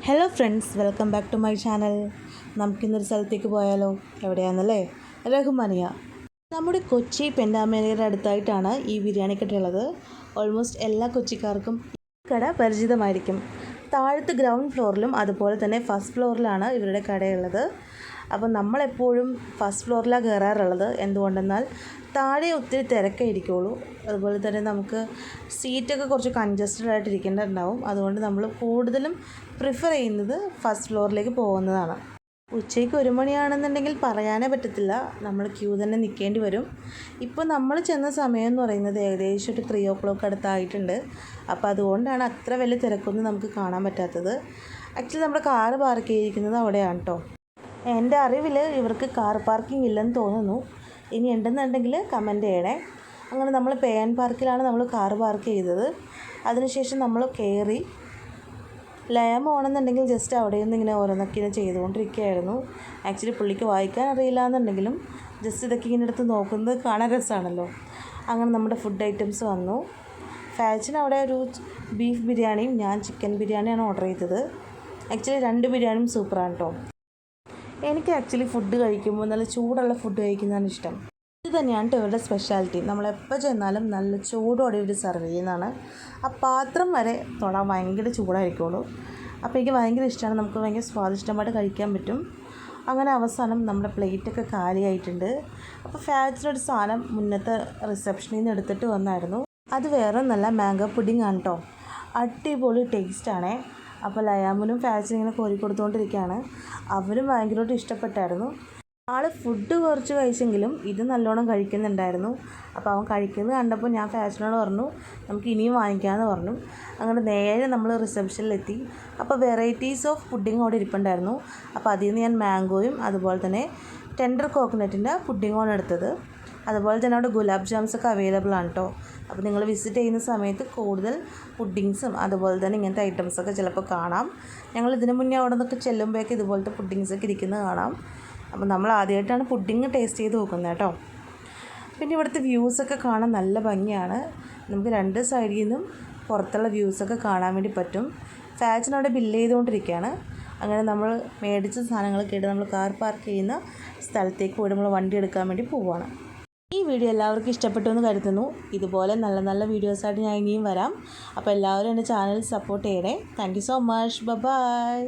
Hello friends, welcome back to my channel. നമുക്കിന്നൊരു സ്ഥലത്തേക്ക് പോയാലോ? എവിടെയാണെന്നല്ലേ? റഹ്മാനിയ. നമ്മുടെ കൊച്ചി പെൻഡാമേനയുടെ അടുത്തായിട്ടാണ് ഈ ബിരിയാണി കടയുള്ളത്. ഓൾമോസ്റ്റ് എല്ലാ കൊച്ചിക്കാർക്കും ഈ കട പരിചിതമായിരിക്കും. താഴത്ത് ഗ്രൗണ്ട് ഫ്ലോറിലും അതുപോലെ തന്നെ ഫസ്റ്റ് ഫ്ലോറിലാണ് ഇവരുടെ കടയുള്ളത്. അപ്പോൾ നമ്മളെപ്പോഴും ഫസ്റ്റ് ഫ്ലോറിലാണ് കയറാറുള്ളത്. എന്തുകൊണ്ടെന്നാൽ താഴെ ഒത്തിരി തിരക്കായിരിക്കുള്ളൂ. അതുപോലെ തന്നെ നമുക്ക് സീറ്റൊക്കെ കുറച്ച് കൺജസ്റ്റഡ് ആയിട്ട് ഇരിക്കേണ്ടതുണ്ടാവും. അതുകൊണ്ട് നമ്മൾ കൂടുതലും പ്രിഫർ ചെയ്യുന്നത് ഫസ്റ്റ് ഫ്ലോറിലേക്ക് പോകുന്നതാണ്. ഉച്ചയ്ക്ക് 1 മണിയാണെന്നുണ്ടെങ്കിൽ പറയാനേ പറ്റത്തില്ല, നമ്മൾ ക്യൂ തന്നെ നിൽക്കേണ്ടി വരും. ഇപ്പോൾ നമ്മൾ ചെന്ന സമയം എന്ന് പറയുന്നത് ഏകദേശം ഒരു 3 o'clock അടുത്തായിട്ടുണ്ട്. അപ്പോൾ അതുകൊണ്ടാണ് അത്ര വലിയ തിരക്കൊന്നും നമുക്ക് കാണാൻ പറ്റാത്തത്. ആക്ച്വലി നമ്മുടെ കാറ് പാർക്ക് ചെയ്തിരിക്കുന്നത് അവിടെയാണ് കേട്ടോ. എൻ്റെ അറിവിൽ ഇവർക്ക് കാർ പാർക്കിംഗ് ഇല്ലെന്ന് തോന്നുന്നു. ഇനി ഉണ്ടെന്നുണ്ടെങ്കിൽ കമൻറ്റ് ചെയ്യണേ. അങ്ങനെ നമ്മൾ പേ ആൻഡ് പാർക്കിലാണ് നമ്മൾ കാർ പാർക്ക് ചെയ്തത്. അതിനുശേഷം നമ്മൾ കയറി ലയം ആണെന്നുണ്ടെങ്കിൽ ജസ്റ്റ് അവിടെ നിന്ന് ഇങ്ങനെ ഓരോന്നൊക്കെ ഇങ്ങനെ ചെയ്തുകൊണ്ടിരിക്കുകയായിരുന്നു. ആക്ച്വലി പുള്ളിക്ക് വായിക്കാൻ അറിയില്ല എന്നുണ്ടെങ്കിലും ജസ്റ്റ് ഇതൊക്കെ ഇങ്ങനെ എടുത്ത് നോക്കുന്നത് കാണാൻ രസമാണല്ലോ. അങ്ങനെ നമ്മുടെ ഫുഡ് ഐറ്റംസ് വന്നു. ഫാച്ചിന് അവിടെ ഒരു ബീഫ് ബിരിയാണിയും ഞാൻ ചിക്കൻ ബിരിയാണിയാണ് ഓർഡർ ചെയ്തത്. ആക്ച്വലി 2 ബിരിയാണിയും സൂപ്പറാണ് കേട്ടോ. എനിക്ക് ആക്ച്വലി ഫുഡ് കഴിക്കുമ്പോൾ നല്ല ചൂടുള്ള ഫുഡ് കഴിക്കുന്നതാണ് ഇഷ്ടം. ഇത് തന്നെയാണ് ഇവരുടെ സ്പെഷ്യാലിറ്റി. നമ്മളെപ്പോൾ ചെന്നാലും നല്ല ചൂടോടെ ഇവർ സെർവ് ചെയ്യുന്നതാണ്. ആ പാത്രം വരെ തൊടാൻ ഭയങ്കര ചൂടായിരിക്കുള്ളൂ. അപ്പോൾ എനിക്ക് ഭയങ്കര ഇഷ്ടമാണ്. നമുക്ക് ഭയങ്കര സ്വാദിഷ്ടമായിട്ട് കഴിക്കാൻ പറ്റും. അങ്ങനെ അവസാനം നമ്മുടെ പ്ലേറ്റൊക്കെ കാലിയായിട്ടുണ്ട്. അപ്പോൾ ഫാച്ചിനൊരു സാധനം മുന്നത്തെ റിസപ്ഷനിൽ നിന്ന് എടുത്തിട്ട് വന്നായിരുന്നു. അത് വേറെ നല്ല മാംഗോ പുഡിംഗ് ആണ് കേട്ടോ. അടിപൊളി ടേസ്റ്റാണേ. അപ്പോൾ ലയാമിനും ഫാച്ചിനും ഇങ്ങനെ കോരി കൊടുത്തുകൊണ്ടിരിക്കുകയാണ്. അവരും ഭയങ്കരമായിട്ട് ഇഷ്ടപ്പെട്ടായിരുന്നു. ആൾ ഫുഡ് കുറച്ച് കഴിച്ചെങ്കിലും ഇത് നല്ലോണം കഴിക്കുന്നുണ്ടായിരുന്നു. അപ്പോൾ അവൻ കഴിക്കുന്നത് കണ്ടപ്പോൾ ഞാൻ ഫാച്ചിനോട് പറഞ്ഞു നമുക്ക് ഇനിയും വാങ്ങിക്കാമെന്ന് പറഞ്ഞു. അങ്ങനെ നേരെ നമ്മൾ റിസപ്ഷനിലെത്തി. അപ്പോൾ വെറൈറ്റീസ് ഓഫ് പുഡിംഗ് അവിടെ ഇരിപ്പുണ്ടായിരുന്നു. അപ്പോൾ അതിൽ നിന്ന് ഞാൻ മാംഗോയും അതുപോലെ തന്നെ ടെൻഡർ കോക്കനട്ടിൻ്റെ പുഡിങ്ങാണ് എടുത്തത്. അതുപോലെ തന്നെ അവിടെ ഗുലാബ് ജാംസൊക്കെ അവൈലബിൾ ആണ് കേട്ടോ. അപ്പോൾ നിങ്ങൾ വിസിറ്റ് ചെയ്യുന്ന സമയത്ത് കൂടുതൽ പുഡിങ്സും അതുപോലെ തന്നെ ഇങ്ങനത്തെ ഐറ്റംസൊക്കെ ചിലപ്പോൾ കാണാം. ഞങ്ങൾ ഇതിന് മുന്നേ അവിടെ നിന്നൊക്കെ ചെല്ലുമ്പോഴേക്ക് ഇതുപോലത്തെ പുഡിങ്സൊക്കെ ഇരിക്കുന്നത് കാണാം. അപ്പോൾ നമ്മൾ ആദ്യമായിട്ടാണ് പുഡിങ് ടേസ്റ്റ് ചെയ്ത് നോക്കുന്നത് കേട്ടോ. പിന്നെ ഇവിടുത്തെ വ്യൂസൊക്കെ കാണാൻ നല്ല ഭംഗിയാണ്. നമുക്ക് 2 സൈഡിൽ നിന്നും പുറത്തുള്ള വ്യൂസൊക്കെ കാണാൻ വേണ്ടി പറ്റും. ഫാച്ചിനവിടെ ബില്ല് ചെയ്തുകൊണ്ടിരിക്കുകയാണ്. അങ്ങനെ നമ്മൾ മേടിച്ച സാധനങ്ങളൊക്കെ ഇട്ട് നമ്മൾ കാർ പാർക്ക് ചെയ്യുന്ന സ്ഥലത്തേക്ക് പോയി നമ്മൾ വണ്ടി എടുക്കാൻ വേണ്ടി പോവുകയാണ്. ഈ വീഡിയോ എല്ലാവർക്കും ഇഷ്ടപ്പെട്ടു എന്ന് കരുതുന്നു. ഇതുപോലെ നല്ല നല്ല വീഡിയോസായിട്ട് ഞാൻ ഇനിയും വരാം. അപ്പോൾ എല്ലാവരും എൻ്റെ ചാനൽ സപ്പോർട്ട് ചെയ്യണേ. Thank you so much. By.